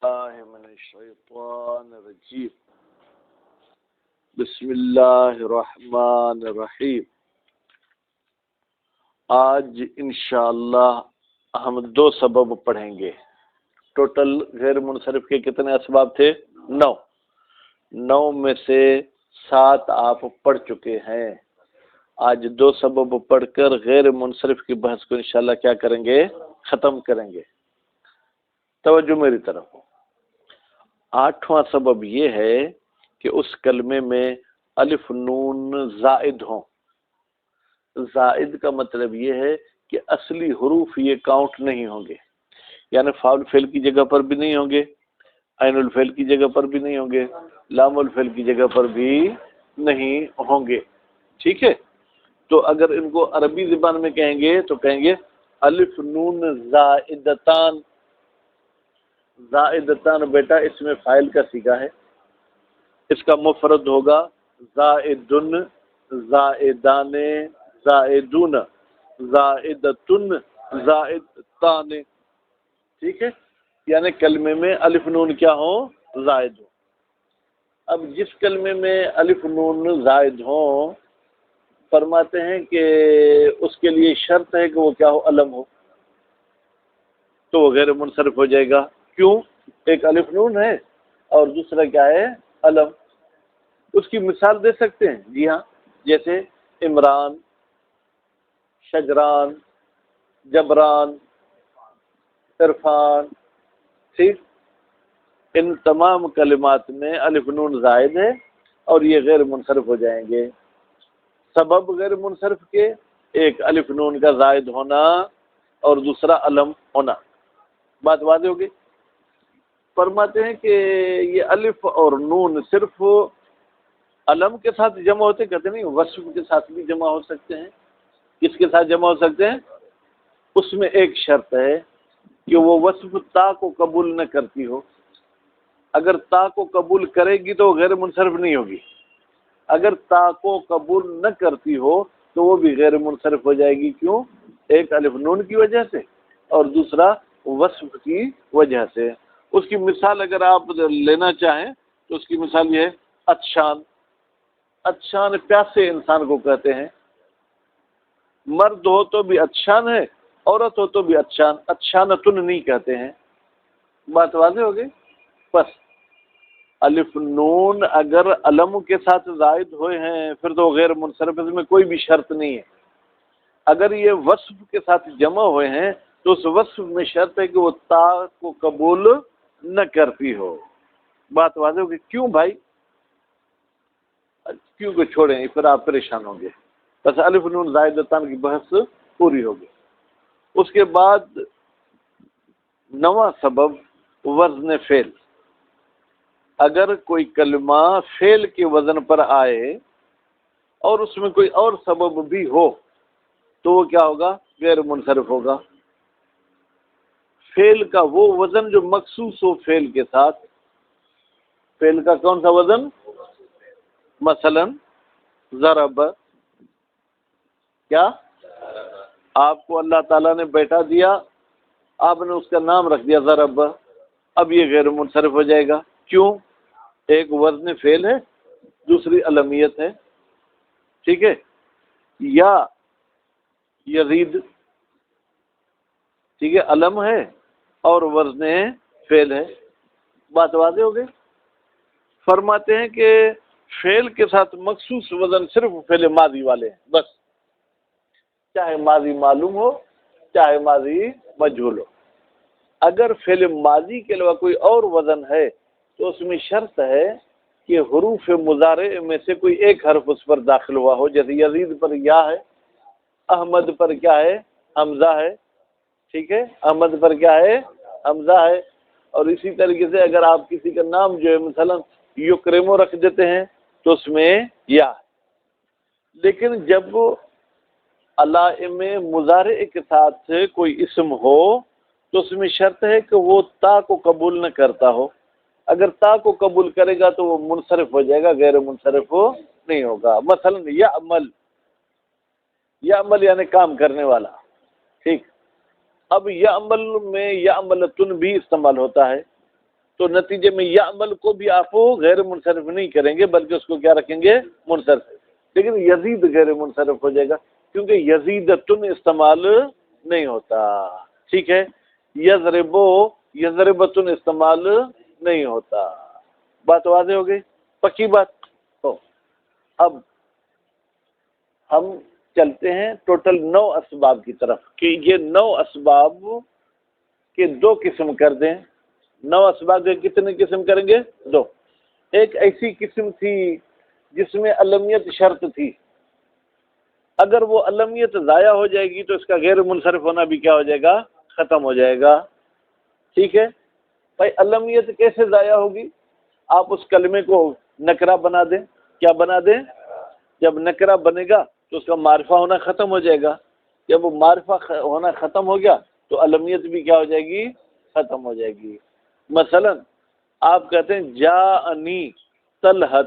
الله من الشيطان الرجيم. بسم اللہ الرحمن الرحیم. آج انشاءاللہ ہم 2 سبب پڑھیں گے. ٹوٹل غیر منصرف کے کتنے اسباب تھے؟ 9 میں سے 7 آپ پڑھ چکے ہیں. آج 2 سبب پڑھ کر غیر منصرف کی بحث کو انشاءاللہ کیا کریں گے؟ ختم کریں گے. توجہ میری طرف. 8واں سبب یہ ہے کہ اس کلمے میں الف نون زائد ہوں. زائد کا مطلب یہ ہے کہ اصلی حروف یہ کاؤنٹ نہیں ہوں گے، یعنی فاعل فعل کی جگہ پر بھی نہیں ہوں گے، عین الفعل کی جگہ پر بھی نہیں ہوں گے، لام الفعل کی جگہ پر بھی نہیں ہوں گے. ٹھیک ہے؟ تو اگر ان کو عربی زبان میں کہیں گے تو کہیں گے الف نون زائدتان. زائدتان بیٹا اس میں فاعل کا صیغہ ہے، اس کا مفرد ہوگا زائدن، زائدان، زائدون، زائدتن، زائدتان. ٹھیک ہے؟ یعنی کلمے میں الف نون کیا ہوں؟ زائد ہوں. اب جس کلمے میں الف نون زائد ہوں، فرماتے ہیں کہ اس کے لیے شرط ہے کہ وہ کیا ہو؟ علم ہو، تو وہ غیر منصرف ہو جائے گا. کیوں؟ ایک الف نون ہے اور دوسرا کیا ہے؟ علم. اس کی مثال دے سکتے ہیں؟ جی ہاں، جیسے عمران، شجران، جبران، عرفان. ٹھیک؟ ان تمام کلمات میں الف نون زائد ہے اور یہ غیر منصرف ہو جائیں گے. سبب غیر منصرف کے ایک الف نون کا زائد ہونا اور دوسرا علم ہونا. بات واضح ہوگی؟ فرماتے ہیں کہ یہ الف اور نون صرف علم کے ساتھ جمع ہوتے، کہتے نہیں وصف کے ساتھ بھی جمع ہو سکتے ہیں. کس کے ساتھ جمع ہو سکتے ہیں؟ اس میں ایک شرط ہے کہ وہ وصف تا کو قبول نہ کرتی ہو. اگر تا کو قبول کرے گی تو وہ غیر منصرف نہیں ہوگی. اگر تا کو قبول نہ کرتی ہو تو وہ بھی غیر منصرف ہو جائے گی. کیوں؟ ایک الف نون کی وجہ سے اور دوسرا وصف کی وجہ سے. اس کی مثال اگر آپ لینا چاہیں تو اس کی مثال یہ ہے عطشان. عطشان پیاسے انسان کو کہتے ہیں. مرد ہو تو بھی عطشان ہے، عورت ہو تو بھی عطشان. عطشانتن نہیں کہتے ہیں. بات واضح ہو گئی؟ بس الف نون اگر علم کے ساتھ زائد ہوئے ہیں پھر تو غیر منصرف، اس میں کوئی بھی شرط نہیں ہے. اگر یہ وصف کے ساتھ جمع ہوئے ہیں تو اس وصف میں شرط ہے کہ وہ تا کو قبول نہ کرتی ہو. بات واضح ہوگی؟ کیوں بھائی؟ کیوں کو چھوڑیں، پھر آپ پریشان ہوں گے. بس الف نون زائدتان کی بحث پوری ہوگی. اس کے بعد 9واں سبب وزن فعل. اگر کوئی کلمہ فعل کے وزن پر آئے اور اس میں کوئی اور سبب بھی ہو تو وہ کیا ہوگا؟ غیر منصرف ہوگا. فعل کا وہ وزن جو مخصوص ہو فعل کے ساتھ. فعل کا کون سا وزن؟ مثلا ضرب. کیا؟ آپ کو اللہ تعالیٰ نے بیٹا دیا، آپ نے اس کا نام رکھ دیا ضرب. اب یہ غیر منصرف ہو جائے گا. کیوں؟ ایک وزن فعل ہے، دوسری علمیت ہے. ٹھیک ہے؟ یا یزید، ٹھیک ہے، علم ہے اور وزن فعل ہے. بات واضح ہو گئی؟ فرماتے ہیں کہ فعل کے ساتھ مخصوص وزن صرف فعل ماضی والے ہیں. بس چاہے ماضی معلوم ہو چاہے ماضی مجہول ہو. اگر فعل ماضی کے علاوہ کوئی اور وزن ہے تو اس میں شرط ہے کہ حروف مضارع میں سے کوئی ایک حرف اس پر داخل ہوا ہو. جیسے یزید پر یا ہے، احمد پر کیا ہے؟ حمزہ ہے. ٹھیک ہے؟ احمد پر کیا ہے؟ حمزہ ہے. اور اسی طریقے سے اگر آپ کسی کا نام جو ہے مثلا یکرمو رکھ دیتے ہیں تو اس میں یا ہے. لیکن جب علائم مضارع کے ساتھ کوئی اسم ہو تو اس میں شرط ہے کہ وہ تا کو قبول نہ کرتا ہو. اگر تا کو قبول کرے گا تو وہ منصرف ہو جائے گا، غیر منصرف نہیں ہوگا. مثلا یعمل، یعمل یعنی کام کرنے والا. ٹھیک؟ اب یعمل میں یعملتن بھی استعمال ہوتا ہے. تو نتیجے میں یعمل کو بھی آپ غیر منصرف نہیں کریں گے بلکہ اس کو کیا رکھیں گے؟ منصرف. لیکن یزید غیر منصرف ہو جائے گا کیونکہ یزیدتن استعمال نہیں ہوتا. ٹھیک ہے. یضربتن استعمال نہیں ہوتا. بات واضح ہو گئی؟ پکی بات ہو. اب ہم چلتے ہیں ٹوٹل 9 اسباب کی طرف کہ یہ 9 اسباب کے 2 قسم کر دیں. 9 اسباب کے کتنے قسم کریں گے؟ 2. ایک ایسی قسم تھی جس میں علمیت شرط تھی. اگر وہ علمیت ضائع ہو جائے گی تو اس کا غیر منصرف ہونا بھی کیا ہو جائے گا؟ ختم ہو جائے گا. ٹھیک ہے بھائی. علمیت کیسے ضائع ہوگی؟ آپ اس کلمے کو نکرہ بنا دیں. کیا بنا دیں؟ جب نکرہ بنے گا تو اس کا معرفہ ہونا ختم ہو جائے گا. جب وہ معرفہ ہونا ختم ہو گیا تو علمیت بھی کیا ہو جائے گی؟ ختم ہو جائے گی. مثلا آپ کہتے ہیں جاءنی طلحہ،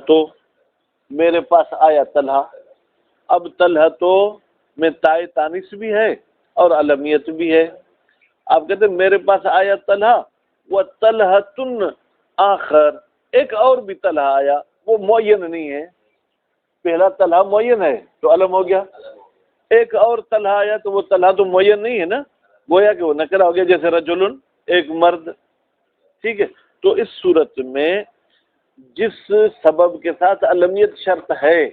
میرے پاس آیا طلحہ. اب طلحہ تو میں تائے تانیث بھی ہے اور علمیت بھی ہے. آپ کہتے ہیں میرے پاس آیا طلحہ و طلحۃ آخر، ایک اور بھی طلحہ آیا، وہ معین نہیں ہے. پہلا طلحہ معین ہے تو علم ہو گیا. ایک اور طلحہ آیا تو وہ طلحہ تو معین نہیں ہے نا، گویا کہ وہ نکرہ ہو گیا. جیسے رجل، ایک مرد. ٹھیک ہے. تو اس صورت میں جس سبب کے ساتھ علمیت شرط ہے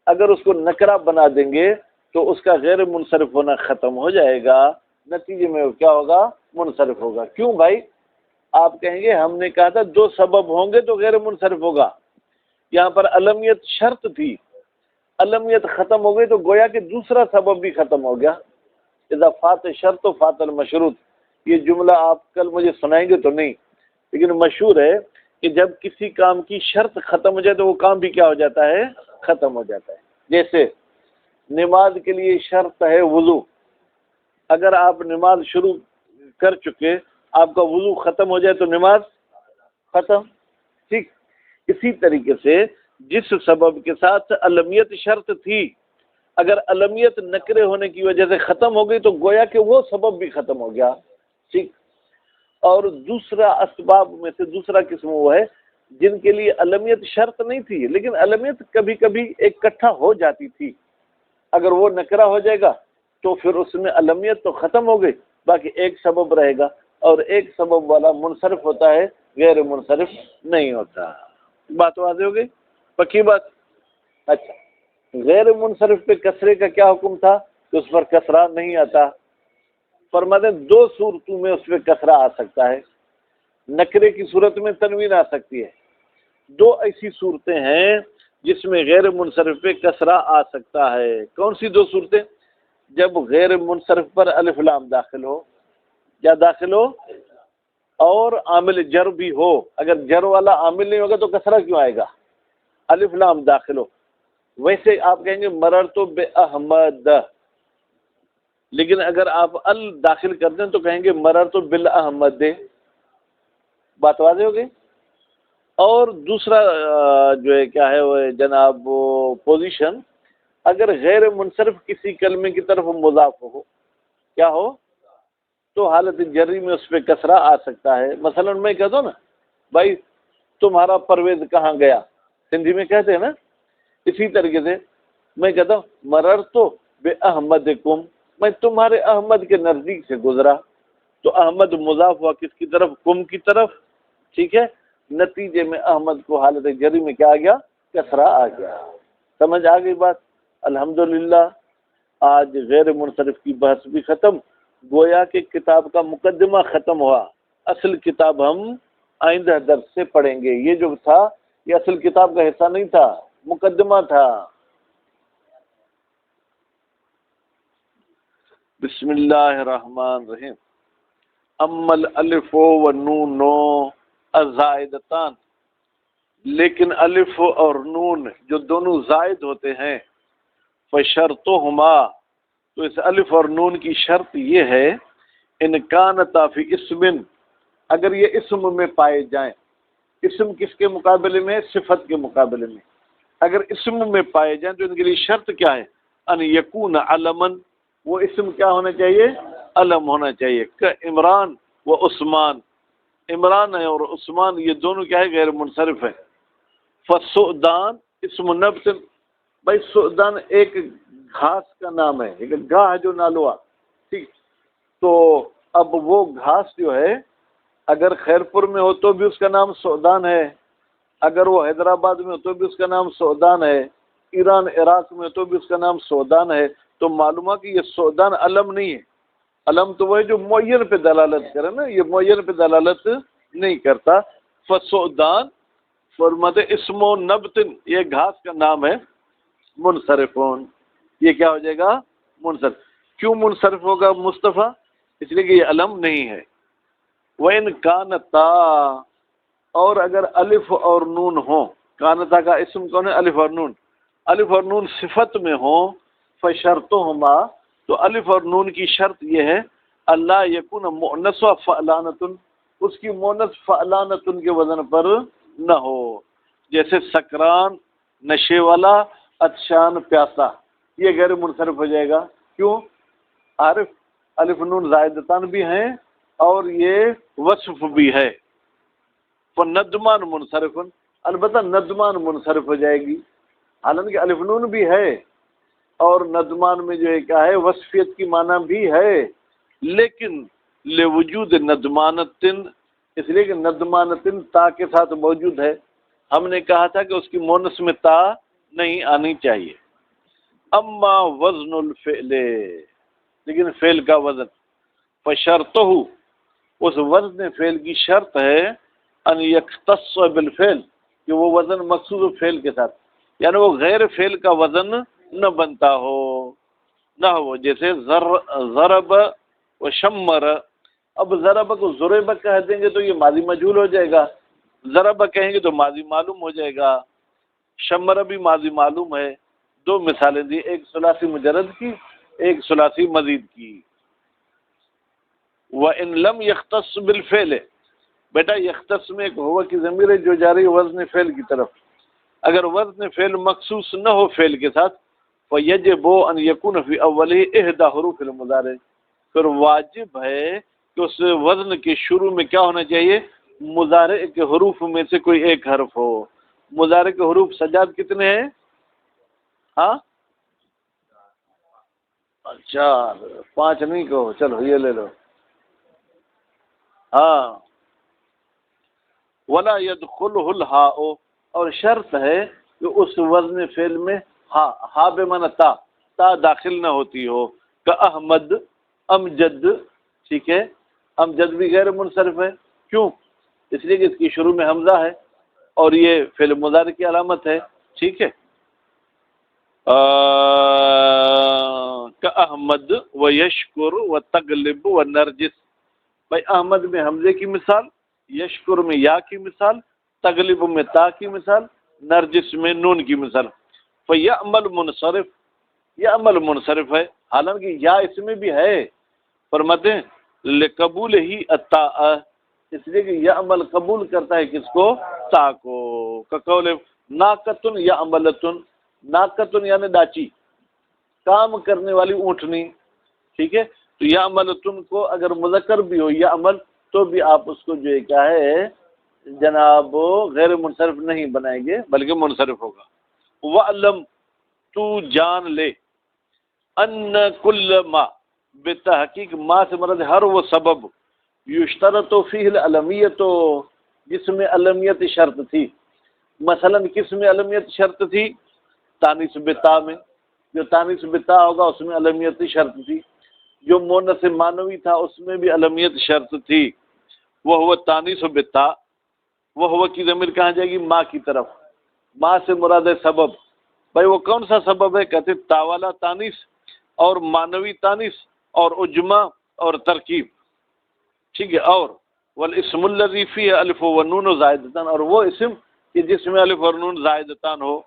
اگر اس کو نکرہ بنا دیں گے تو اس کا غیر منصرف ہونا ختم ہو جائے گا. نتیجے میں کیا ہوگا؟ منصرف ہوگا. کیوں بھائی؟ آپ کہیں گے ہم نے کہا تھا 2 سبب ہوں گے تو غیر منصرف ہوگا. یہاں پر علمیت شرط تھی، علمیت ختم ہو گئی تو گویا کہ دوسرا سبب بھی ختم ہو گیا. اذا فات شرط و فات المشروط. یہ جملہ آپ کل مجھے سنائیں گے تو نہیں، لیکن مشہور ہے کہ جب کسی کام کی شرط ختم ہو جائے تو وہ کام بھی کیا ہو جاتا ہے؟ ختم ہو جاتا ہے. جیسے نماز کے لیے شرط ہے وضو. اگر آپ نماز شروع کر چکے، آپ کا وضو ختم ہو جائے تو نماز ختم. ٹھیک. اسی طریقے سے جس سبب کے ساتھ علمیت شرط تھی اگر علمیت نکرے ہونے کی وجہ سے ختم ہو گئی تو گویا کہ وہ سبب بھی ختم ہو گیا. ٹھیک. اور دوسرا اسباب میں سے دوسرا قسم وہ ہے جن کے لیے علمیت شرط نہیں تھی لیکن علمیت کبھی کبھی ایک کٹھا ہو جاتی تھی. اگر وہ نکرہ ہو جائے گا تو پھر اس میں علمیت تو ختم ہو گئی، باقی ایک سبب رہے گا اور ایک سبب والا منصرف ہوتا ہے، غیر منصرف نہیں ہوتا. بات واضح ہو گئی؟ پکی بات. اچھا، غیر منصرف پہ کسرے کا کیا حکم تھا کہ اس پر کسرہ نہیں آتا؟ فرماتے ہیں 2 صورتوں میں اس پہ کسرہ آ سکتا ہے. نکرے کی صورت میں تنوین آ سکتی ہے. 2 ایسی صورتیں ہیں جس میں غیر منصرف پہ کسرہ آ سکتا ہے. کون سی 2 صورتیں؟ جب غیر منصرف پر الف لام داخل ہو، کیا داخل ہو؟ اور عامل جر بھی ہو. اگر جر والا عامل نہیں ہوگا تو کسرہ کیوں آئے گا؟ الف لام داخل ہو. ویسے آپ کہیں گے مررت باحمد، لیکن اگر آپ ال داخل کر دیں تو کہیں گے مررت بالاحمد. بات واضح ہو گئی؟ اور دوسرا جو ہے کیا ہے وہ جناب پوزیشن، اگر غیر منصرف کسی کلمے کی طرف مضاف ہو، کیا ہو؟ تو حالت جری میں اس پہ کسرہ آ سکتا ہے. مثلا میں کہتا ہوں نا بھائی تمہارا پرویز کہاں گیا، سندھی میں کہتے ہیں نا. اسی طریقے سے میں کہتا ہوں مررت باحمدکم، میں تمہارے احمد کے نزدیک سے گزرا. تو احمد مضاف ہوا کس کی طرف؟ کم کی طرف. ٹھیک ہے. نتیجے میں احمد کو حالت جری میں کیا آ گیا؟ کسرہ آ گیا. سمجھ آ گئی بات؟ الحمدللہ آج غیر منصرف کی بحث بھی ختم، گویا کہ کتاب کا مقدمہ ختم ہوا. اصل کتاب ہم آئندہ درس سے پڑھیں گے. یہ جو تھا یہ اصل کتاب کا حصہ نہیں تھا، مقدمہ تھا. بسم اللہ الرحمن الرحیم. اما الالف والنون الزائدتان، لیکن الف اور نون جو دونوں زائد ہوتے ہیں، فشرطہما، تو اس الف اور نون کی شرط یہ ہے ان کانتا فی اسم، اگر یہ اسم میں پائے جائیں. اسم کس کے مقابلے میں؟ صفت کے مقابلے میں. اگر اسم میں پائے جائیں تو ان کے لیے شرط کیا ہے؟ ان یکون علمن، وہ اسم کیا ہونا چاہیے؟ علم ہونا چاہیے. کہ عمران و عثمان، عمران ہے اور عثمان یہ دونوں کیا ہے غیر منصرف ہے. فسعدان اسم نبت، بھائی سعدان ایک گھاس کا نام ہے، ایک گاہ جو نالوا، ٹھیک. تو اب وہ گھاس جو ہے اگر خیر پور میں ہو تو بھی اس کا نام سعدان ہے، اگر وہ حیدرآباد میں ہو تو بھی اس کا نام سعدان ہے، ایران عراق میں تو بھی اس کا نام سعدان ہے. تو معلوم ہے کہ یہ سعدان علم نہیں ہے. علم تو وہ ہے جو معین پہ دلالت کرے نا، یہ معین پہ دلالت نہیں کرتا. فسعدان فرماتے اسم و نبت، یہ گھاس کا نام ہے. منصرفون، یہ کیا ہو جائے گا؟ منصرف. کیوں منصرف ہوگا مصطفیٰ؟ اس لیے کہ یہ علم نہیں ہے. وَإِنْ كَانَتَا، اور اگر الف اور نون ہوں، کانتا کا اسم کون ہے؟ الف اور نون. الف اور نون صفت میں ہوں، فشرطہما، تو الف اور نون کی شرط یہ ہے اللہ یکون مؤنث و فعلانۃ، اس کی مؤنث فعلانۃ کے وزن پر نہ ہو. جیسے سکران نشے والا، عطشان پیاسا، یہ غیر منصرف ہو جائے گا. کیوں؟ عارف الف نون زائدتان بھی ہیں اور یہ وصف بھی ہے. فندمان منصرف، البتہ ندمان منصرف ہو جائے گی، حالانکہ الف نون بھی ہے اور ندمان میں جو ہے کیا ہے؟ وصفیت کی معنی بھی ہے، لیکن لوجود ندمانت، اس لیے کہ ندمانت تا کے ساتھ موجود ہے. ہم نے کہا تھا کہ اس کی مونس میں تا نہیں آنی چاہیے. اما وزن الفعل، لیکن فعل کا وزن، فشرطہ، اس وزن فعل کی شرط ہے ان یختص بالفعل، کہ وہ وزن مخصوص فعل کے ساتھ، یعنی وہ غیر فعل کا وزن نہ بنتا ہو، نہ ہو. جیسے ضرب و شمر، اب ضرب کو ضرب کہہ دیں گے تو یہ ماضی مجہول ہو جائے گا، ضرب کہیں گے تو ماضی معلوم ہو جائے گا. شمر بھی ماضی معلوم ہے. دو مثالیں دی، ایک ثلاثی مجرد کی، ایک ثلاثی مزید کی. وَإِن لَمْ يَخْتَص بِالْفِعْلِ، بیٹا یختص میں ایک ہوا کی ضمیر ہے جو جاری وزن فعل کی طرف. اگر وزن فعل مخصوص نہ ہو فعل کے ساتھ، فَيَجِبُ أَن يَكُونَ فِي أَوَّلِهِ إِحْدَى حُرُوفِ الْمُضَارِعِ، پھر واجب ہے کہ اس وزن کے شروع میں کیا ہونا چاہیے؟ مضارع کے حروف میں سے کوئی ایک حرف ہو. مضارع کے حروف سجاد کتنے ہیں؟ ہاں چار، پانچ نہیں کہو، چلو یہ لے لو. ہاں ولا يدخلہ الہاء، اور شرط ہے کہ اس وزن فعل میں ہا بے معنی تا داخل نہ ہوتی ہو. کہ احمد، امجد، ٹھیک ہے. امجد بھی غیر منصرف ہے. کیوں؟ اس لیے کہ اس کی شروع میں حمزہ ہے اور یہ فعل مضارع کی علامت ہے. ٹھیک ہے. کہ احمد و یشکر و تغلب و نرجس، بھائی احمد میں حمزے کی مثال، یشکر میں یا کی مثال، تغلب میں تا کی مثال، نرجس میں نون کی مثال. فیعمل منصرف، یہ عمل منصرف ہے، حالانکہ یا اس میں بھی ہے. فرماتے ہیں لقبول ہی الطاء، اس لیے کہ یہ عمل قبول کرتا ہے کس کو؟ تا کو. کقول ناقتن یا عملتن، ناقتن یعنی ڈاچی، کام کرنے والی اونٹنی. ٹھیک ہے. تو یا عملتن کو اگر مذکر بھی ہو یا عمل تو بھی آپ اس کو جو ہے کیا ہے جناب غیر منصرف نہیں بنائیں گے بلکہ منصرف ہوگا. وَعْلَمْ، تو جان لے، ان کل ما، بتحقیق ما سے مراد ہر وہ سبب، یشترط فیہ العلمیت، جس میں علمیت شرط تھی. مثلا کس میں علمیت شرط تھی؟ تانیث بتا میں، جو تانیث بتا ہوگا اس میں علمیت شرط تھی. جو مونث مانوی تھا اس میں بھی علمیت شرط تھی. وہ ہوا تانیث بتا، وہ ہوا کی ضمیر کہاں جائے گی؟ ما کی طرف. ما سے مراد ہے سبب. بھائی وہ کون سا سبب ہے؟ کہتے تا والا تانیث اور مانوی تانیث اور اجماع اور ترکیب. ٹھیک ہے. اور والاسم الذی فیہ الف و نون زائدتان، اور وہ اسم کہ جس میں الف اور نون زائدتان ہو.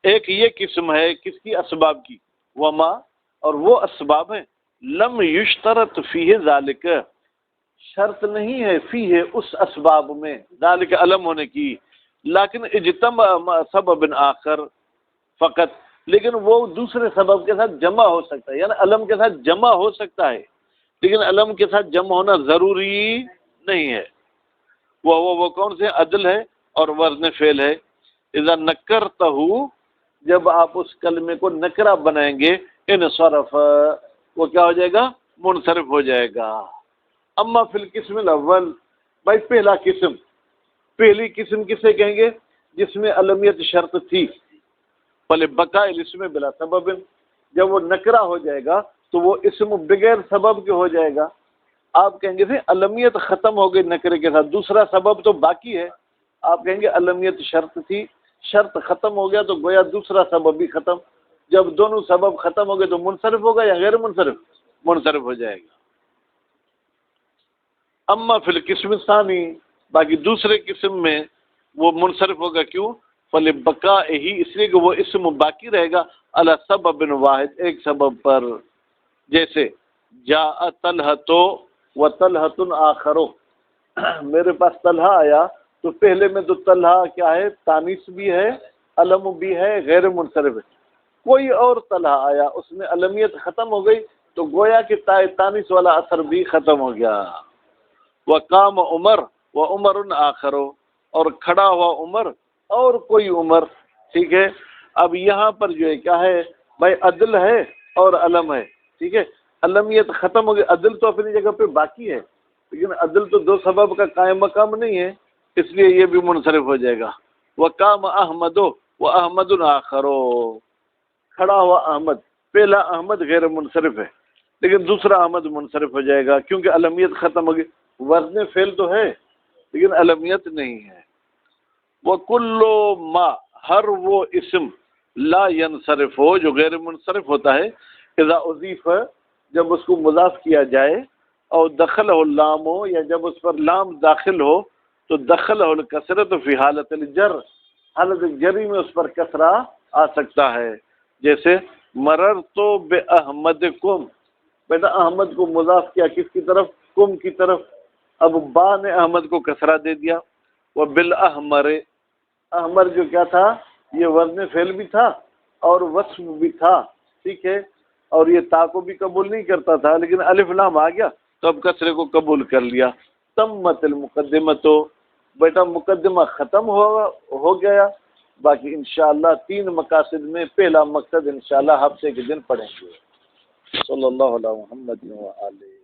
ایک یہ قسم ہے کس کی؟ اسباب کی. وما، اور وہ اسباب ہیں لم یشترط فیہ ذالک، شرط نہیں ہے فیہ اس اسباب میں، ذالک علم ہونے کی، لیکن اجتمع سبب آخر فقط، لیکن وہ دوسرے سبب کے ساتھ جمع ہو سکتا ہے، یعنی علم کے ساتھ جمع ہو سکتا ہے لیکن علم کے ساتھ جمع ہونا ضروری نہیں ہے. وہ کون سے؟ عدل ہے اور وزن فعل ہے۔ اذا نکرتہ، جب آپ اس کلمے کو نکرہ بنائیں گے، انصرف، وہ کیا ہو جائے گا؟ منصرف ہو جائے گا۔ اما فی القسم الاول، بھائی پہلا قسم، پہلی قسم کسے کہیں گے؟ جس میں علمیت شرط تھی، بھلے بقاء الاسم بلا سبب، جب وہ نکرہ ہو جائے گا تو وہ اسم بغیر سبب کے ہو جائے گا۔ آپ کہیں گے تھے علمیت ختم ہو گئی نکرے کے ساتھ، دوسرا سبب تو باقی ہے، آپ کہیں گے علمیت شرط تھی، شرط ختم ہو گیا تو گویا دوسرا سبب بھی ختم، جب دونوں سبب ختم ہو گئے تو منصرف ہوگا یا غیر منصرف؟ منصرف ہو جائے گا۔ اما فی القسم الثانی، باقی دوسرے قسم میں وہ منصرف ہوگا، کیوں؟ فلبقائہ، اس لیے کہ وہ اسم باقی رہے گا، علی سبب واحد، ایک سبب پر، جیسے جاء طلحۃ و طلحۃ آخر، میرے پاس طلحہ آیا تو پہلے میں تو طلحہ کیا ہے؟ تانیث بھی ہے، علم بھی ہے، غیر منصرف ہے۔ کوئی اور طلحہ آیا، اس میں علمیت ختم ہو گئی تو گویا کہ تانیث والا اثر بھی ختم ہو گیا۔ وقام عمر و عمر آخر، اور کھڑا ہوا عمر اور کوئی عمر، ٹھیک ہے۔ اب یہاں پر جو ہے کیا ہے بھائی؟ عدل ہے اور علم ہے، ٹھیک ہے۔ علمیت ختم ہو گئی، عدل تو اپنی جگہ پہ باقی ہے، لیکن عدل تو دو سبب کا قائم مقام نہیں ہے، اس لیے یہ بھی منصرف ہو جائے گا۔ وقام احمد و احمد آخر، کھڑا ہوا احمد، پہلا احمد غیر منصرف ہے لیکن دوسرا احمد منصرف ہو جائے گا، کیونکہ علمیت ختم ہو گئی، وزن فعل تو ہے لیکن علمیت نہیں ہے۔ وَكُلُّ مَا، ہر وہ اسم، لا ينصرف ہو، جو غیر منصرف ہوتا ہے، اذا اضیف، جب اس کو مضاف کیا جائے، اور دخل ہو لام ہو، یا جب اس پر لام داخل ہو تو دخل ہو الکسرۃ فی حالت الجر، حالت جری میں اس پر کسرہ آ سکتا ہے، جیسے مررت باحمدکم، بیٹا احمد کو مضاف کیا کس کی طرف؟ کم کی طرف، اب با نے احمد کو کسرہ دے دیا۔ وہ بالاحمر، احمر جو کیا تھا؟ یہ وزن فعل بھی تھا اور وصف بھی تھا، ٹھیک ہے، اور یہ تا کو بھی قبول نہیں کرتا تھا، لیکن الف لام آ گیا تو اب کسرے کو قبول کر لیا۔ تمت المقدمۃ، بیٹا مقدمہ ختم ہو گیا، باقی انشاءاللہ 3 مقاصد میں پہلا مقصد انشاءاللہ ہفتے کے دن پڑھیں گے۔ صلی اللہ علیہ محمد و آلہ۔